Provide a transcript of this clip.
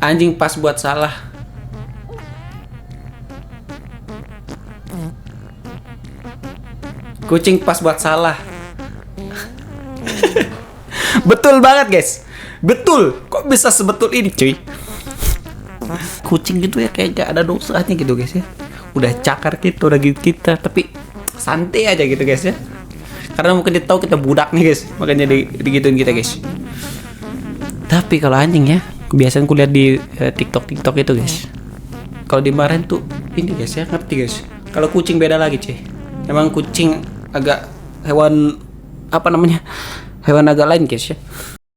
Anjing pas buat salah. Kucing pas buat salah. Betul banget guys. Betul. Kok bisa sebetul ini cuy? Kucing gitu ya kayak gak ada dosanya gitu guys ya. Udah cakar kita, udah gitu kita, tapi santai aja gitu guys ya. Karena mungkin dia tahu kita budak nih guys, makanya digituin kita guys. Tapi kalau anjing ya, kebiasaan kulihat di TikTok itu guys. Kalau dimarahin tuh ini guys ya, ngerti guys. Kalau kucing beda lagi cuy. Emang kucing agak hewan apa namanya? Hewan agak lain guys ya.